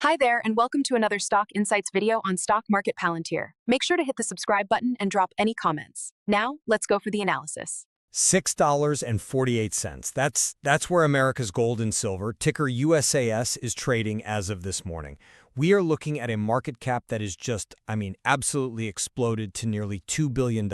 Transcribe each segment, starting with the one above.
Hi there, and welcome to another Stock Insights video on Stock Market Palantir. Make sure to hit the subscribe button and drop any comments. Now, let's go for the analysis. $6.48. That's where America's gold and silver, ticker USAS, is trading as of this morning. We are looking at a market cap that is absolutely exploded to nearly $2 billion.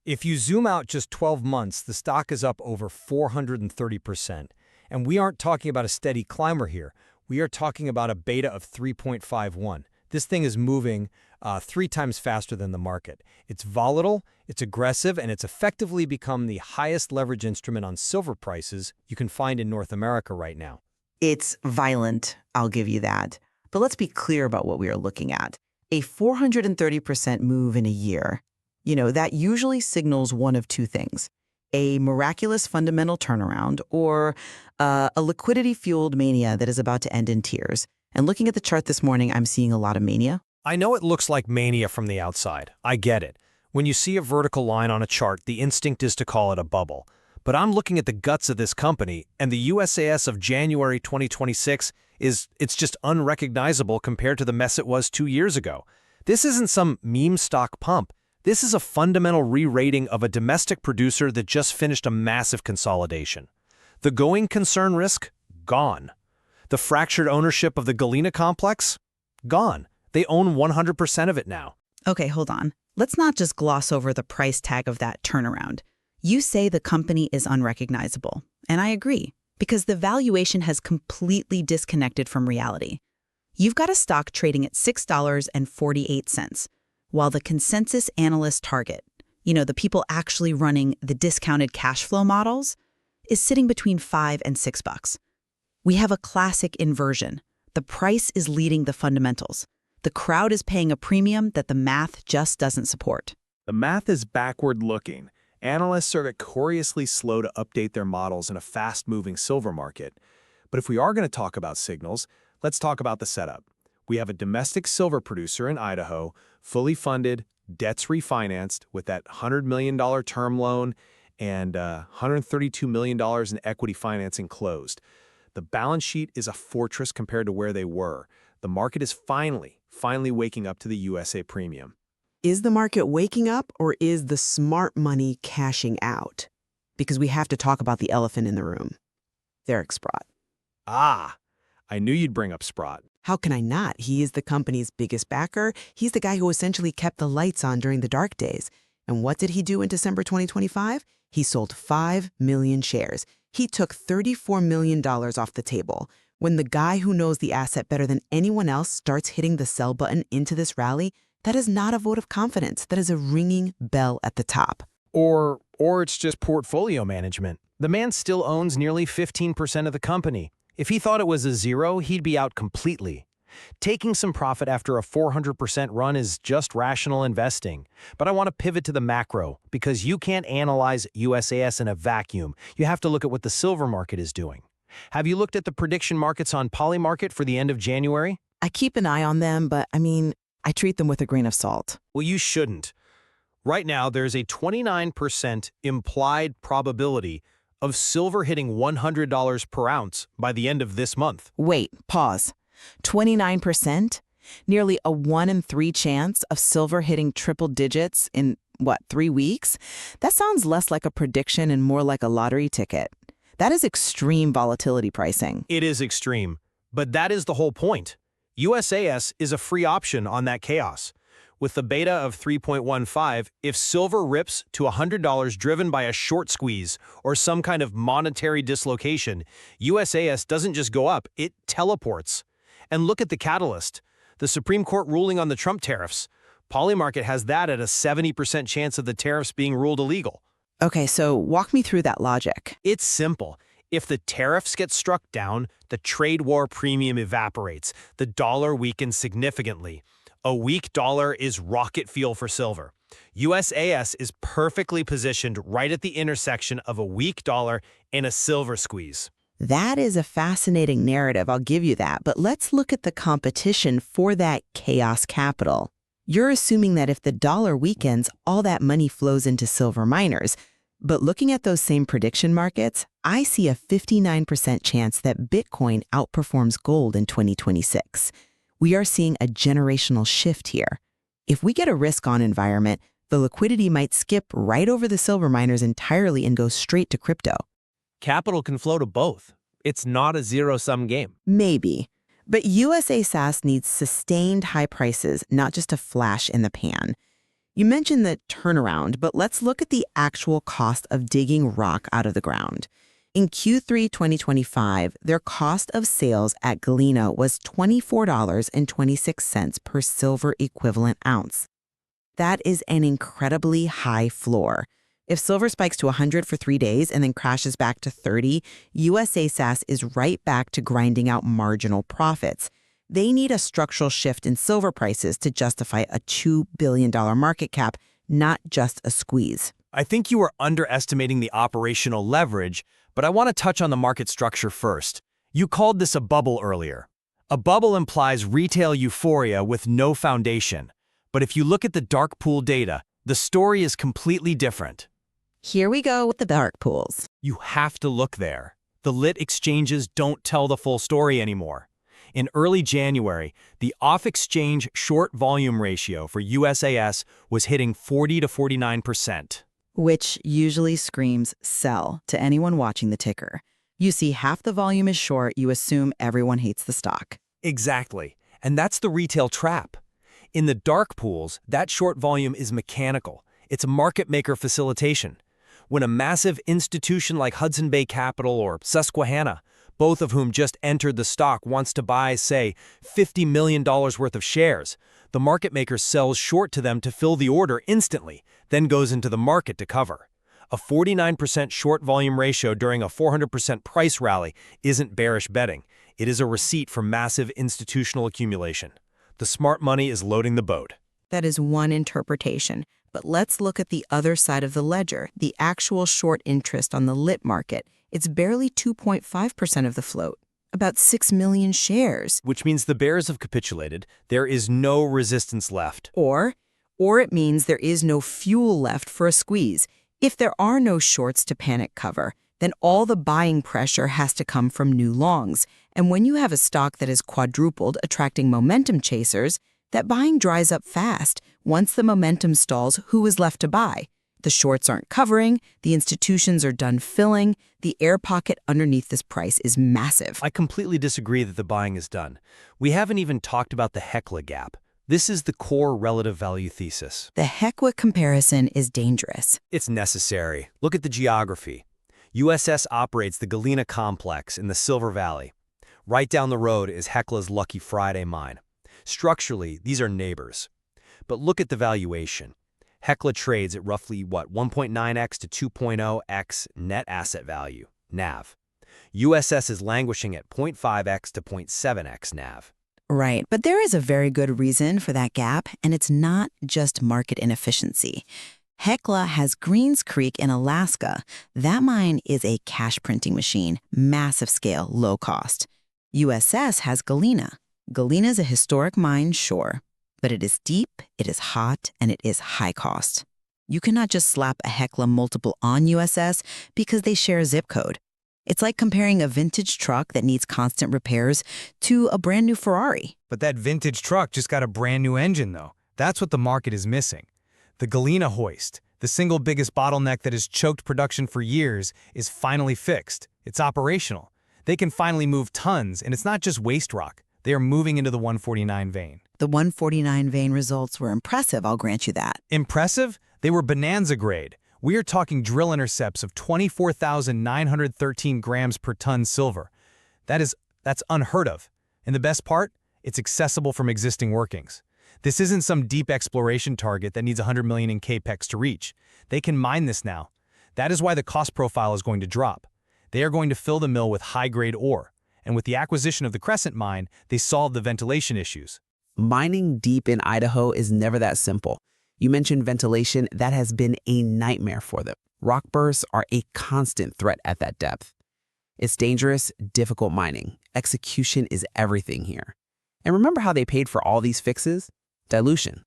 If you zoom out just 12 months, the stock is up over 430%. And we aren't talking about a steady climber here. We are talking about a beta of 3.51. This thing is moving 3 times faster than the market. It's volatile, it's aggressive, and it's effectively become the highest leverage instrument on silver prices you can find in North America right now. It's violent, I'll give you that. But let's be clear about what we are looking at. A 430% move in a year, that usually signals one of two things: a miraculous fundamental turnaround or a liquidity-fueled mania that is about to end in tears. And looking at the chart this morning, I'm seeing a lot of mania. I know it looks like mania from the outside. I get it. When you see a vertical line on a chart, the instinct is to call it a bubble. But I'm looking at the guts of this company, and the USAS of January 2026 it's just unrecognizable compared to the mess it was 2 years ago. This isn't some meme stock pump. This is a fundamental re-rating of a domestic producer that just finished a massive consolidation. The going concern risk? Gone. The fractured ownership of the Galena complex? Gone. They own 100% of it now. Okay, hold on. Let's not just gloss over the price tag of that turnaround. You say the company is unrecognizable, and I agree, because the valuation has completely disconnected from reality. You've got a stock trading at $6.48, while the consensus analyst target, the people actually running the discounted cash flow models, is sitting between $5 and $6. We have a classic inversion. The price is leading the fundamentals. The crowd is paying a premium that the math just doesn't support. The math is backward-looking. Analysts are notoriously slow to update their models in a fast-moving silver market. But if we are going to talk about signals, let's talk about the setup. We have a domestic silver producer in Idaho, fully funded, debts refinanced with that $100 million term loan and $132 million in equity financing closed. The balance sheet is a fortress compared to where they were. The market is finally waking up to the USA premium. Is the market waking up, or is the smart money cashing out? Because we have to talk about the elephant in the room. Eric Sprott. Ah, I knew you'd bring up Sprott. How can I not? He is the company's biggest backer. He's the guy who essentially kept the lights on during the dark days. And what did he do in December 2025? He sold 5 million shares. He took $34 million off the table. When the guy who knows the asset better than anyone else starts hitting the sell button into this rally, that is not a vote of confidence. That is a ringing bell at the top. Or it's just portfolio management. The man still owns nearly 15% of the company. If he thought it was a zero, he'd be out completely. Taking some profit after a 400% run is just rational investing. But I want to pivot to the macro, because you can't analyze USAS in a vacuum. You have to look at what the silver market is doing. Have you looked at the prediction markets on Polymarket for the end of January? I keep an eye on them, but I treat them with a grain of salt. Well, you shouldn't. Right now, there's a 29% implied probability of silver hitting $100 per ounce by the end of this month. Wait, pause. 29%? Nearly a 1 in 3 chance of silver hitting triple digits in, 3 weeks? That sounds less like a prediction and more like a lottery ticket. That is extreme volatility pricing. It is extreme, but that is the whole point. USAS is a free option on that chaos. With the beta of 3.15, if silver rips to $100 driven by a short squeeze or some kind of monetary dislocation, USAS doesn't just go up, it teleports. And look at the catalyst, the Supreme Court ruling on the Trump tariffs. Polymarket has that at a 70% chance of the tariffs being ruled illegal. Okay, so walk me through that logic. It's simple. If the tariffs get struck down, the trade war premium evaporates. The dollar weakens significantly. A weak dollar is rocket fuel for silver. USAS is perfectly positioned right at the intersection of a weak dollar and a silver squeeze. That is a fascinating narrative, I'll give you that. But let's look at the competition for that chaos capital. You're assuming that if the dollar weakens, all that money flows into silver miners. But looking at those same prediction markets, I see a 59% chance that Bitcoin outperforms gold in 2026. We are seeing a generational shift here. If we get a risk-on environment, the liquidity might skip right over the silver miners entirely and go straight to crypto. Capital can flow to both. It's not a zero-sum game. Maybe. But USAS needs sustained high prices, not just a flash in the pan. You mentioned the turnaround, but let's look at the actual cost of digging rock out of the ground. In Q3 2025, their cost of sales at Galena was $24.26 per silver equivalent ounce. That is an incredibly high floor. If silver spikes to 100 for 3 days and then crashes back to 30, USAS is right back to grinding out marginal profits. They need a structural shift in silver prices to justify a $2 billion market cap, not just a squeeze. I think you are underestimating the operational leverage, but I want to touch on the market structure first. You called this a bubble earlier. A bubble implies retail euphoria with no foundation. But if you look at the dark pool data, the story is completely different. Here we go with the dark pools. You have to look there. The lit exchanges don't tell the full story anymore. In early January, the off-exchange short volume ratio for USAS was hitting 40 to 49%. Which usually screams sell to anyone watching the ticker. You see half the volume is short, you assume everyone hates the stock. Exactly. And that's the retail trap. In the dark pools, that short volume is mechanical. It's a market maker facilitation. When a massive institution like Hudson Bay Capital or Susquehanna, both of whom just entered the stock, wants to buy, say, $50 million worth of shares, the market maker sells short to them to fill the order instantly, then goes into the market to cover. A 49% short volume ratio during a 400% price rally isn't bearish betting. It is a receipt for massive institutional accumulation. The smart money is loading the boat. That is one interpretation. But let's look at the other side of the ledger, the actual short interest on the lit market. It's barely 2.5% of the float, about 6 million shares. Which means the bears have capitulated. There is no resistance left. Or it means there is no fuel left for a squeeze. If there are no shorts to panic cover, then all the buying pressure has to come from new longs. And when you have a stock that is quadrupled, attracting momentum chasers, that buying dries up fast. Once the momentum stalls, who is left to buy? The shorts aren't covering, the institutions are done filling, the air pocket underneath this price is massive. I completely disagree that the buying is done. We haven't even talked about the Hecla gap. This is the core relative value thesis. The Hecla comparison is dangerous. It's necessary. Look at the geography. USS operates the Galena complex in the Silver Valley. Right down the road is Hecla's Lucky Friday mine. Structurally, these are neighbors. But look at the valuation. Hecla trades at roughly, 1.9x to 2.0x net asset value, NAV. USS is languishing at 0.5x to 0.7x NAV. Right, but there is a very good reason for that gap, and it's not just market inefficiency. Hecla has Greens Creek in Alaska. That mine is a cash printing machine, massive scale, low cost. USS has Galena. Galena is a historic mine, sure, but it is deep, it is hot, and it is high cost. You cannot just slap a Hecla multiple on USS because they share a zip code. It's like comparing a vintage truck that needs constant repairs to a brand new Ferrari. But that vintage truck just got a brand new engine, though. That's what the market is missing. The Galena hoist, the single biggest bottleneck that has choked production for years, is finally fixed. It's operational. They can finally move tons, and it's not just waste rock. They are moving into the 149 vein. The 149 vein results were impressive, I'll grant you that. Impressive? They were bonanza grade. We are talking drill intercepts of 24,913 grams per ton silver. That's unheard of. And the best part? It's accessible from existing workings. This isn't some deep exploration target that needs 100 million in capex to reach. They can mine this now. That is why the cost profile is going to drop. They are going to fill the mill with high-grade ore. And with the acquisition of the Crescent mine, they solved the ventilation issues. Mining deep in Idaho is never that simple. You mentioned ventilation. That has been a nightmare for them. Rock bursts are a constant threat at that depth. It's dangerous, difficult mining. Execution is everything here. And remember how they paid for all these fixes? Dilution.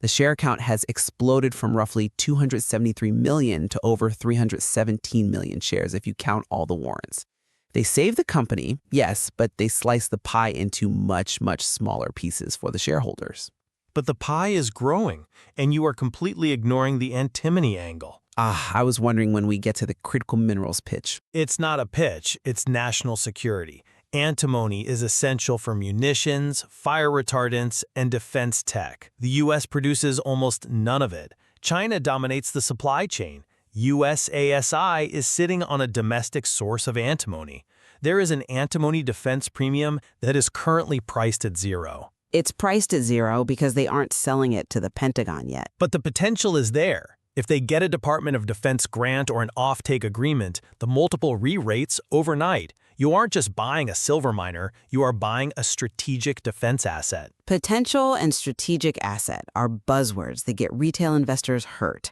The share count has exploded from roughly 273 million to over 317 million shares if you count all the warrants. They saved the company, yes, but they sliced the pie into much, much smaller pieces for the shareholders. But the pie is growing, and you are completely ignoring the antimony angle. I was wondering when we get to the critical minerals pitch. It's not a pitch, it's national security. Antimony is essential for munitions, fire retardants, and defense tech. The U.S. produces almost none of it. China dominates the supply chain. USAS is sitting on a domestic source of antimony. There is an antimony defense premium that is currently priced at zero. It's priced at zero because they aren't selling it to the Pentagon yet. But the potential is there. If they get a Department of Defense grant or an offtake agreement, the multiple re-rates overnight. You aren't just buying a silver miner, you are buying a strategic defense asset. Potential and strategic asset are buzzwords that get retail investors hurt.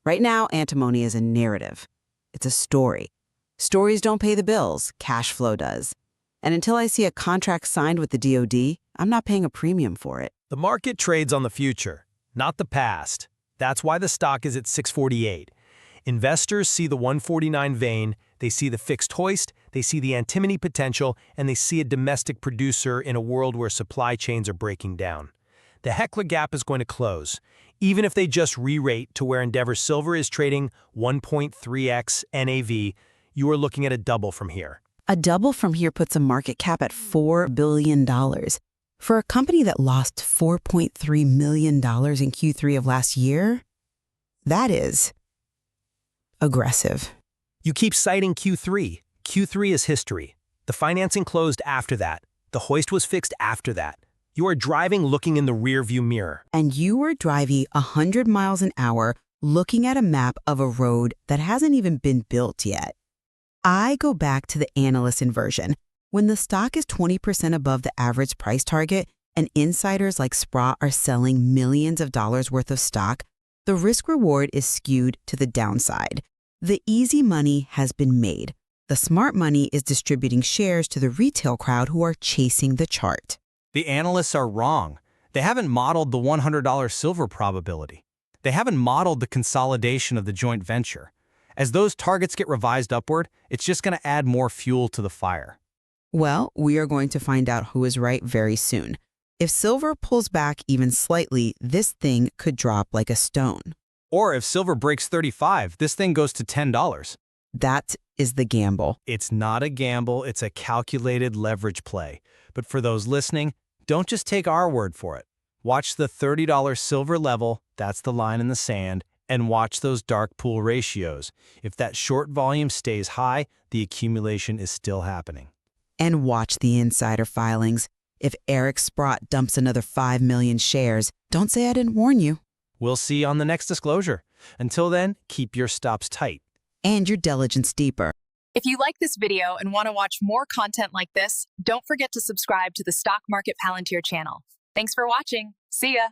Right now, antimony is a narrative. It's a story. Stories don't pay the bills, cash flow does. And until I see a contract signed with the DoD, I'm not paying a premium for it. The market trades on the future, not the past. That's why the stock is at 648. Investors see the 149 vein, they see the fixed hoist, they see the antimony potential, and they see a domestic producer in a world where supply chains are breaking down. The Heckler gap is going to close. Even if they just re-rate to where Endeavor Silver is trading 1.3x NAV, you are looking at a double from here. A double from here puts a market cap at $4 billion. For a company that lost $4.3 million in Q3 of last year, that is aggressive. You keep citing Q3. Q3 is history. The financing closed after that. The hoist was fixed after that. You are driving looking in the rearview mirror. And you were driving 100 miles an hour looking at a map of a road that hasn't even been built yet. I go back to the analyst inversion. When the stock is 20% above the average price target and insiders like Sprott are selling millions of dollars worth of stock, the risk-reward is skewed to the downside. The easy money has been made. The smart money is distributing shares to the retail crowd who are chasing the chart. The analysts are wrong. They haven't modeled the $100 silver probability. They haven't modeled the consolidation of the joint venture. As those targets get revised upward, it's just going to add more fuel to the fire. Well, we are going to find out who is right very soon. If silver pulls back even slightly, this thing could drop like a stone. Or if silver breaks 35, this thing goes to $10. That is the gamble. It's not a gamble, it's a calculated leverage play. But for those listening, don't just take our word for it. Watch the $30 silver level, that's the line in the sand, and watch those dark pool ratios. If that short volume stays high, the accumulation is still happening. And watch the insider filings. If Eric Sprott dumps another 5 million shares, don't say I didn't warn you. We'll see you on the next disclosure. Until then, keep your stops tight. And your diligence deeper. If you like this video and want to watch more content like this, don't forget to subscribe to the Stock Market Palantir channel. Thanks for watching. See ya.